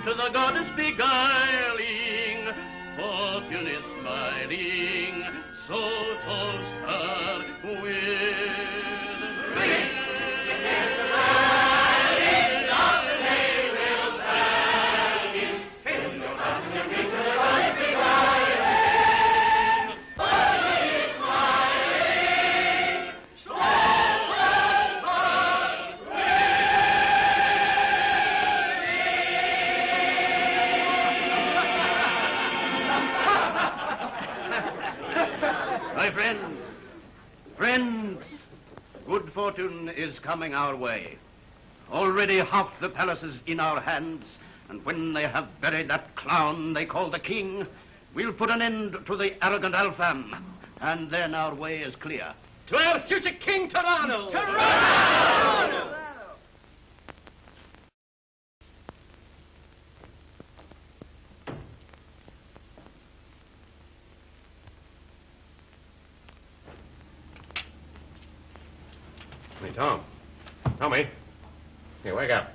To the goddess beguiling, fortune is smiling, so toast her with ring. Friends, good fortune is coming our way. Already half the palace is in our hands, and when they have buried that clown they call the king, we'll put an end to the arrogant Alpham, and then our way is clear. To our future King Torano! Torano! Hey, Tom. Tommy. Here, wake up.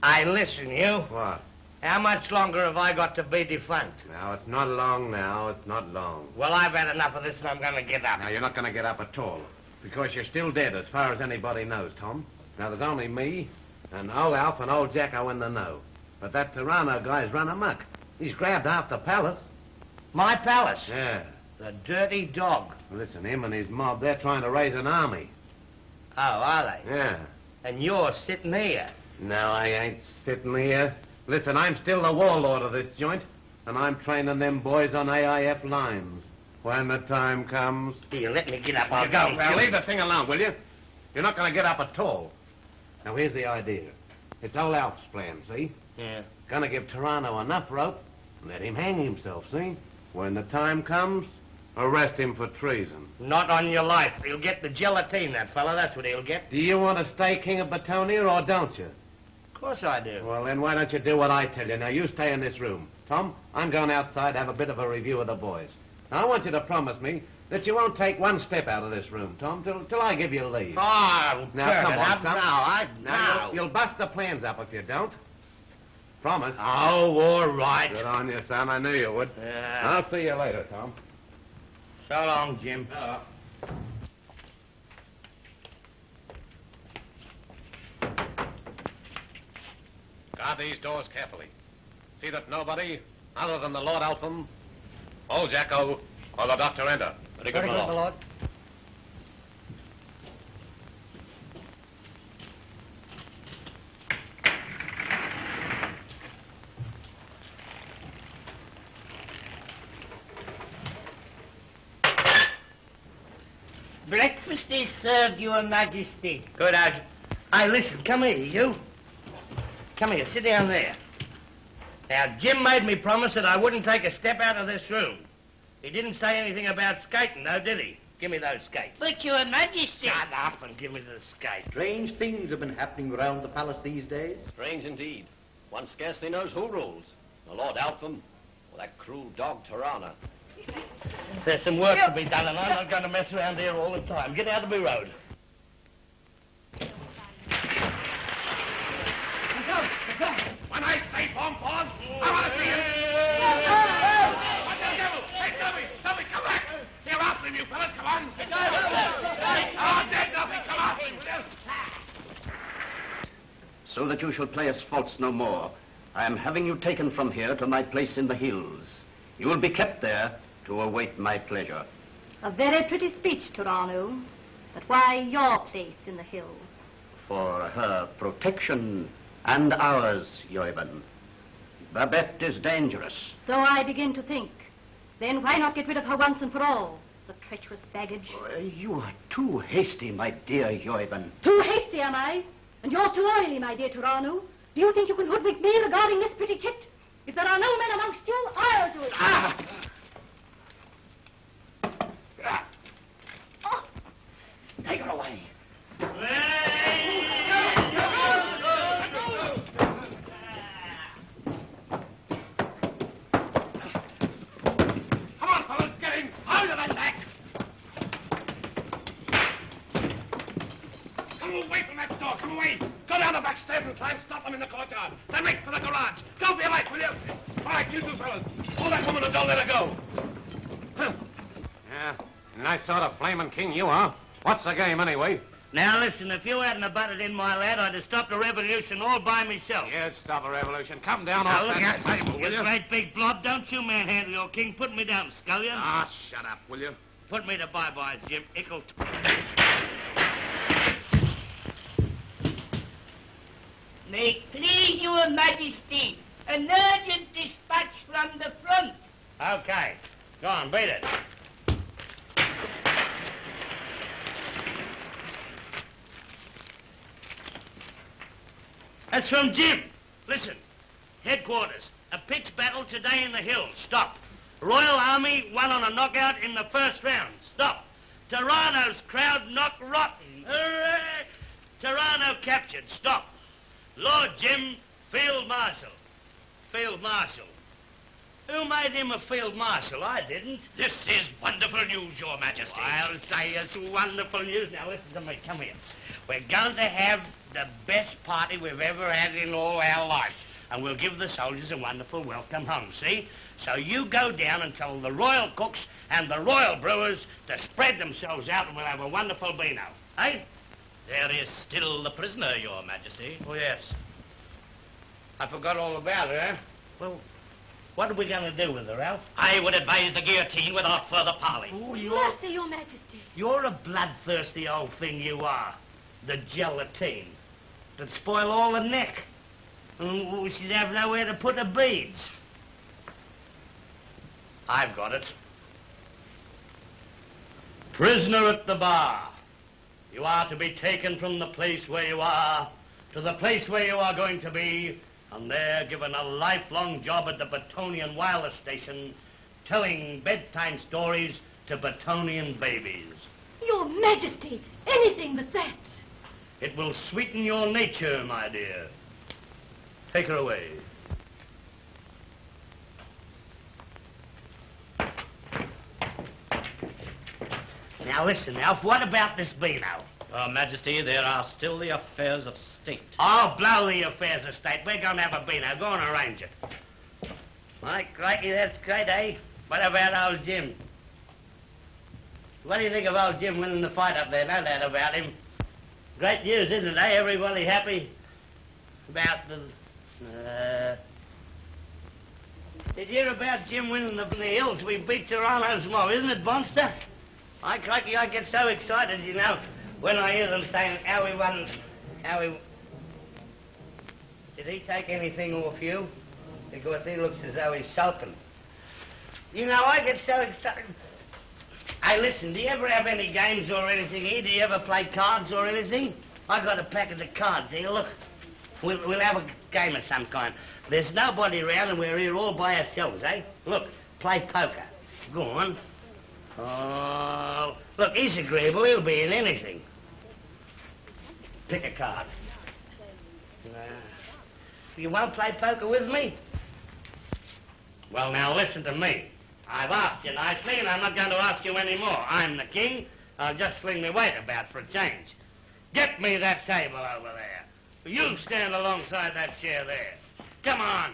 I listen, you. What? How much longer have I got to be defunct? Now, it's not long now. It's not long. Well, I've had enough of this and I'm going to get up. Now, you're not going to get up at all. Because you're still dead as far as anybody knows, Tom. Now, there's only me and old Alf and old Jacko in the know. But that Torano guy's run amok. He's grabbed half the palace. My palace? Yeah. The dirty dog. Listen, him and his mob, they're trying to raise an army. Oh, are they? Yeah. And you're sitting here. No, I ain't sitting here. Listen, I'm still the warlord of this joint, and I'm training them boys on AIF lines. When the time comes... You let me get up, I'll Now, go. leave the thing alone, will you? You're not going to get up at all. Now, here's the idea. It's old Alf's plan, see? Yeah. Gonna give Torano enough rope and let him hang himself, see? When the time comes, arrest him for treason. Not on your life. He'll get the gelatine, that fella. That's what he'll get. Do you want to stay King of Betonia or don't you? Of course I do. Well, then why don't you do what I tell you? Now, you stay in this room. Tom, I'm going outside to have a bit of a review of the boys. Now, I want you to promise me that you won't take one step out of this room, Tom, till I give you leave. Oh, Now, come on, son. now. Now, you'll bust the plans up if you don't. Promise. Oh, all right. Good on you, son. I knew you would. Yeah. I'll see you later, Tom. So long, Jim. Guard these doors carefully. See that nobody, other than the Lord Alpham, old Jacko, or the doctor enter. Very good, my lord. Breakfast is served, Your Majesty. Good, Hey, listen, come here, you. Come here, sit down there. Now, Jim made me promise that I wouldn't take a step out of this room. He didn't say anything about skating, though, did he? Give me those skates. But, Your Majesty... Shut up and give me the skates. Strange things have been happening around the palace these days. Strange indeed. One scarcely knows who rules. The Lord Alpham or that cruel dog Torano. There's some work to be done, and I'm not going to mess around here all the time. Get out of my road. When I say pom-poms, I want to see him. What the devil? Hey, Stubby, come back. Here, after him, you fellas, come on. Oh, dead nothing, come after him, will you? So that you shall play us false no more, I am having you taken from here to my place in the hills. You will be kept there to await my pleasure. A very pretty speech, Torano. But why your place in the hill? For her protection and ours, Yoiben. Babette is dangerous. So I begin to think. Then why not get rid of her once and for all? The treacherous baggage. You are too hasty, my dear Yoiben. Too hasty, am I? And you're too oily, my dear Torano. Do you think you can hoodwink me regarding this pretty chit? If there are no men amongst you, I'll do it. Oh. Take her away. Come on, fellas, get him. Out of that back. Come away from that door, come away. Go down the back stairs and try and stop them in the courtyard. Then make for the garage. Go for your life, will you? All right, you two fellas. Hold that woman and don't let her go. Huh. Yeah, nice sort of flaming king you are. What's the game, anyway? Now, listen, if you hadn't have butted in, my lad, I'd have stopped the revolution all by myself. Yes, stop a revolution. Come down Now, off look that out, table, will you you? great big blob. Don't you manhandle your king. Put me down, scullion. Ah, shut up, will you? Put me to bye-bye, Jim. Ickle. May it please Your Majesty, an urgent dispatch from the front. Okay. Go on, beat it. That's from Jim. Listen. Headquarters. A pitched battle today in the hills. Stop. Royal Army won on a knockout in the first round. Stop. Torano's crowd knocked rotten. Hooray! Torano captured. Stop. Lord Jim, Field Marshal. Field Marshal. Who made him a Field Marshal? I didn't. This is wonderful news, Your Majesty. I'll say it's wonderful news. Now listen to me. Come here. We're going to have the best party we've ever had in all our life. And we'll give the soldiers a wonderful welcome home, see? So you go down and tell the royal cooks and the royal brewers to spread themselves out and we'll have a wonderful beano. Eh? There is still the prisoner, Your Majesty. Oh, yes. I forgot all about her, eh? Well, what are we going to do with her, Ralph? I would advise the guillotine without further parley. Oh, Mercy, Your Majesty. You're a bloodthirsty old thing, you are. The gelatine. It'd spoil all the neck. And we should have nowhere to put the beads. I've got it. Prisoner at the bar. You are to be taken from the place where you are to the place where you are going to be, and there given a lifelong job at the Betonian wireless station, telling bedtime stories to Betonian babies. Your Majesty, anything but that. It will sweeten your nature, my dear. Take her away. Now listen, Alf, what about this Beano? Majesty, there are still the affairs of state. Oh, blow the affairs of state. We're going to have a Beano. Go and arrange it. My crikey, that's great, eh? What about old Jim? What do you think of old Jim winning the fight up there? No doubt about him. Great news, isn't it, eh? Everybody happy about the... Did you hear about Jim winning the hills? We beat Torano's mob, isn't it, Bonster? My crikey, I get so excited, you know, when I hear them saying how we won... Did he take anything off you? Because he looks as though he's sulking. You know, I get so excited. Hey, listen, do you ever have any games or anything here? Do you ever play cards or anything? I got a packet of cards here, look. We'll have a game of some kind. There's nobody around and we're here all by ourselves, eh? Look, play poker. Go on. Oh, look, he's agreeable. He'll be in anything. Pick a card. You won't play poker with me? Well, now, listen to me. I've asked you nicely, and I'm not going to ask you any more. I'm the king. I'll just sling my weight about for a change. Get me that table over there. You stand alongside that chair there. Come on.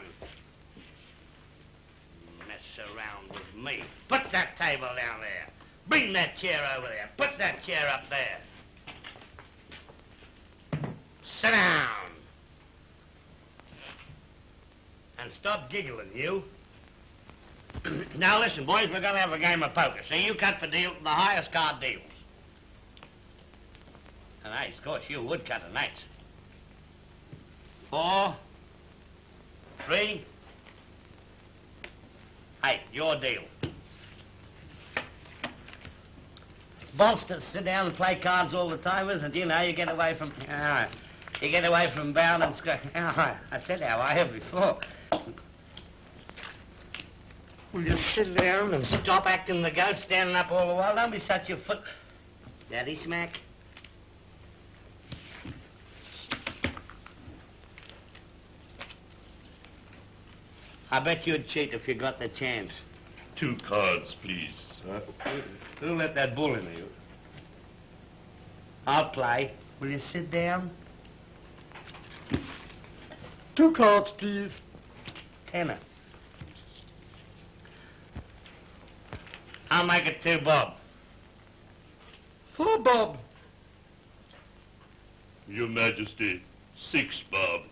Mess around with me. Put that table down there. Bring that chair over there. Put that chair up there. Sit down. And stop giggling, you. Now, listen, boys, we're going to have a game of poker. So you cut for the highest card deals. An ace, of course, you would cut an ace. 4, 3, 8, your deal. It's monsters sit down and play cards all the time, isn't it? You know, you get away from... you get away from bound and scratch. I said how I have before. Will you sit down and stop acting the goat, standing up all the while? Don't be such a foot... Daddy smack. I bet you'd cheat if you got the chance. 2 cards, please. Who let that bull in you? I'll play. Will you sit down? 2 cards, please. Tenner. I'll make it 2 bob. 4 bob. Your Majesty, 6 bob.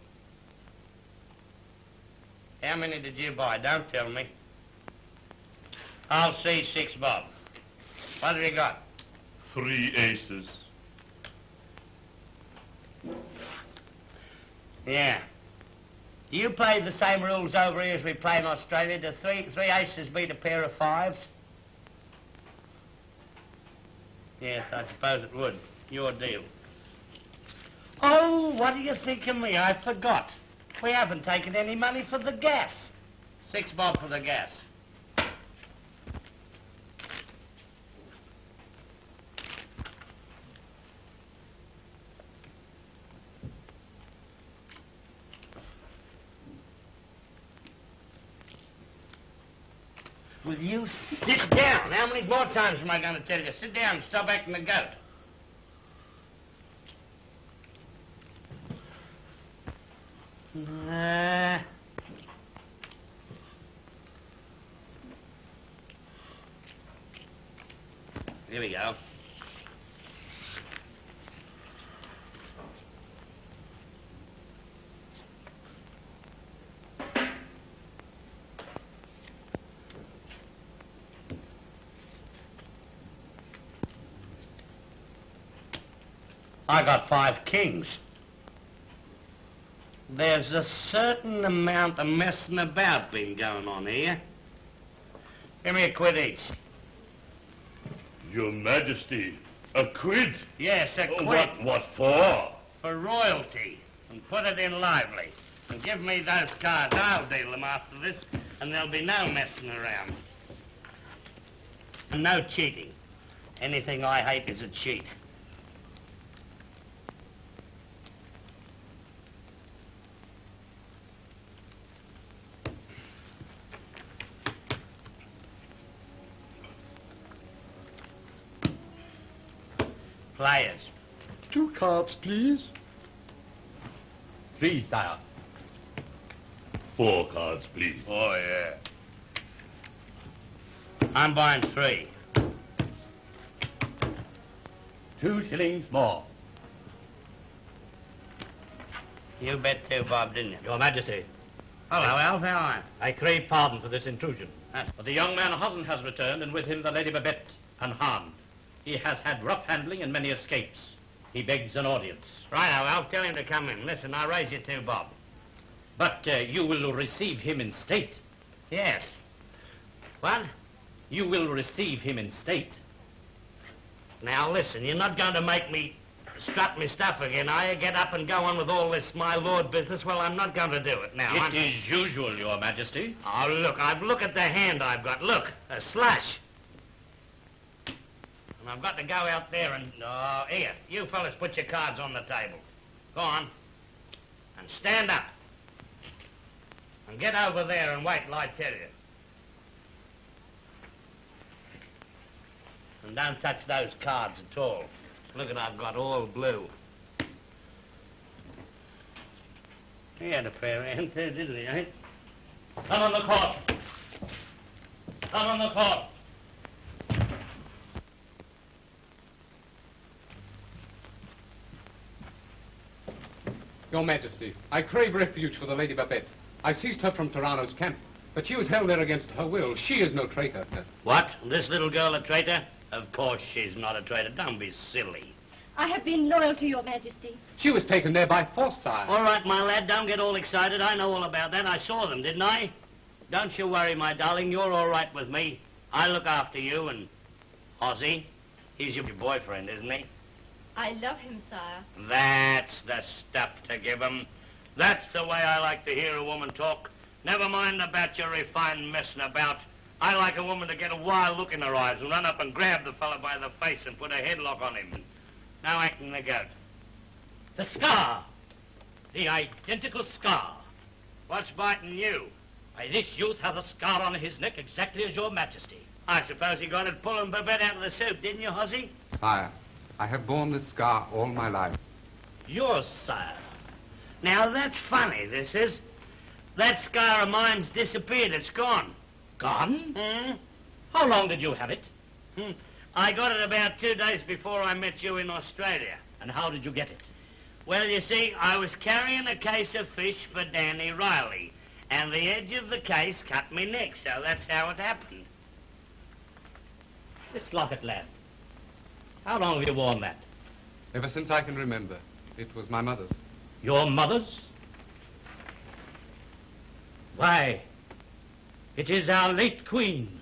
How many did you buy? Don't tell me. I'll see 6 bob. What have you got? 3 aces. Yeah. Do you play the same rules over here as we play in Australia? Do 3 aces beat a pair of 5s? Yes, I suppose it would. Your deal. Oh, what do you think of me? I forgot. We haven't taken any money for the gas. 6 bob for the gas. Will you sit down? How many more times am I going to tell you? Sit down and stop acting the goat. Here we go. I got 5 kings. There's a certain amount of messing about been going on here. Give me a quid each. Your Majesty, a quid? Yes, a quid. What for? For royalty. And put it in lively. And give me those cards. I'll deal them after this, and there'll be no messing around. And no cheating. Anything I hate is a cheat. players. 2 cards, please. 3, sire. 4 cards, please. Oh, yeah. I'm buying 3. 2 shillings more. You bet too, Bob, didn't you? Your Majesty, Hello, Alf. How are you? I crave pardon for this intrusion. But the young man Hozzan has returned, and with him the Lady Babette and Han. He has had rough handling and many escapes. He begs an audience. Right, Alf. Tell him to come in. Listen, I'll raise you 2 bob. But you will receive him in state. Yes. What? You will receive him in state. Now, listen, you're not going to make me strut me stuff again, are you? Get up and go on with all this my lord business. Well, I'm not going to do it now. It is usual, Your Majesty. Oh, look at the hand I've got. Look, a slash. And I've got to go out there and... Oh, here, you fellas put your cards on the table. Go on. And stand up. And get over there and wait till I tell you. And don't touch those cards at all. Look at I've got all blue. He had a fair hand there, didn't he, eh? Come on the court. Come on the court. Your Majesty, I crave refuge for the Lady Babette. I seized her from Torano's camp, but she was held there against her will. She is no traitor. What? This little girl a traitor? Of course she's not a traitor. Don't be silly. I have been loyal to your Majesty. She was taken there by force, sire. All right, my lad, don't get all excited. I know all about that. I saw them, didn't I? Don't you worry, my darling. You're all right with me. I look after you and Hozzy. He's your boyfriend, isn't he? I love him, sire. That's the stuff to give him. That's the way I like to hear a woman talk. Never mind about your refined messing about. I like a woman to get a wild look in her eyes and run up and grab the fellow by the face and put a headlock on him. Now acting the goat. The scar. The identical scar. What's biting you? Why, this youth has a scar on his neck exactly as Your Majesty. I suppose he got it pulling Babette out of the soup, didn't you, Hozzy? Sire, I have borne this scar all my life. Yours, sire. Now, that's funny, this is. That scar of mine's disappeared. It's gone. Gone? Hmm? How long did you have it? I got it about 2 days before I met you in Australia. And how did you get it? Well, you see, I was carrying a case of fish for Danny Riley, and the edge of the case cut me neck, so that's how it happened. This locket, lad. How long have you worn that? Ever since I can remember. It was my mother's. Your mother's? Why, it is our late queen.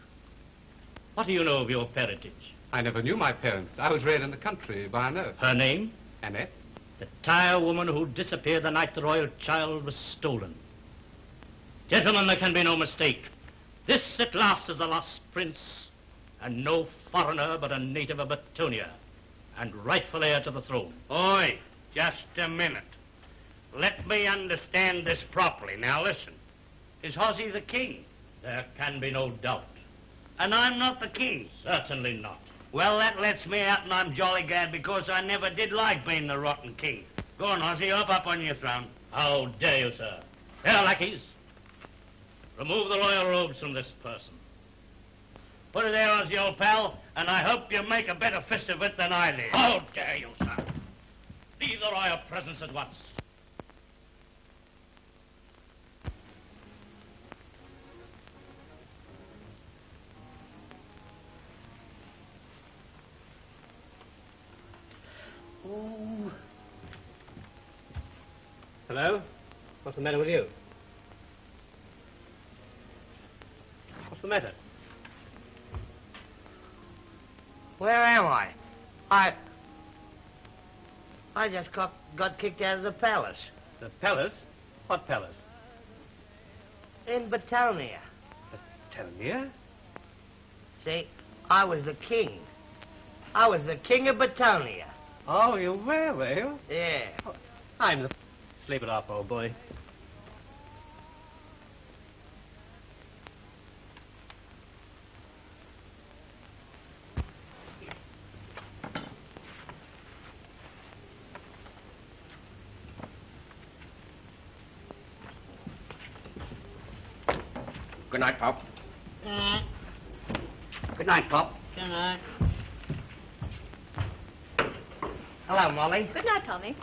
What do you know of your parentage? I never knew my parents. I was reared in the country by a nurse. Her name? Annette. The tire woman who disappeared the night the royal child was stolen. Gentlemen, there can be no mistake. This at last is the lost prince, and no foreigner but a native of Betonia, and rightful heir to the throne. Oi, just a minute. Let me understand this properly. Now listen. Is Hozzy the king? There can be no doubt. And I'm not the king? Certainly not. Well, that lets me out, and I'm jolly glad, because I never did like being the rotten king. Go on, Hozzy, hop up on your throne. How dare you, sir? Here, lackeys. Remove the royal robes from this person. Put it there, Hozzy, old pal, and I hope you make a better fist of it than I did. How dare you, sir? Leave the royal presence at once. Ooh. Hello? What's the matter with you? What's the matter? Where am I? I just got kicked out of the palace. The palace? What palace? In Betonia. Betonia? See, I was the king. I was the king of Betonia. Oh, you were you? Yeah. Oh, I'm the... Sleep it off, old boy. Good night, Pop. Good night. Good night, Pop. Good night. Hello, Molly. Good night, Tommy.